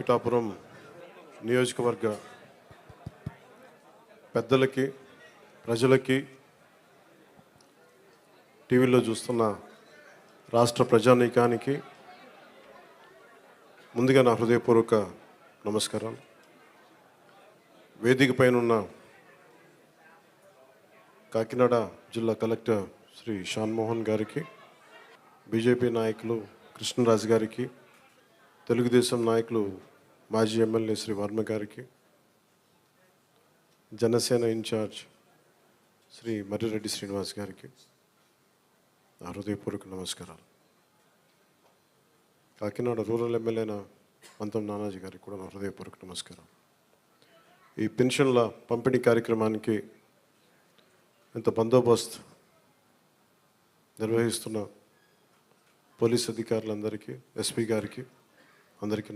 పిఠాపురం నియోజకవర్గ పెద్దలకి, ప్రజలకి, టీవీలో చూస్తున్న రాష్ట్ర ప్రజానీకానికి ముందుగా నా హృదయపూర్వక నమస్కారాలు. వేదిక పైన ఉన్న కాకినాడ జిల్లా కలెక్టర్ శ్రీ షాన్మోహన్ గారికి, బీజేపీ నాయకులు కృష్ణరాజు గారికి, తెలుగుదేశం నాయకులు మాజీ ఎమ్మెల్యే శ్రీ వర్మ గారికి, జనసేన ఇన్ఛార్జ్ శ్రీ మర్రిరెడ్డి శ్రీనివాస్ గారికి నా హృదయపూర్వక నమస్కారాలు. కాకినాడ రూరల్ ఎమ్మెల్యేన పంతం నానాజీ గారికి కూడా నా హృదయపూర్వక నమస్కారం. ఈ పెన్షన్ల పంపిణీ కార్యక్రమానికి ఇంత బందోబస్తు నిర్వహిస్తున్న పోలీస్ అధికారులందరికీ, ఎస్పీ గారికి, అందరికీ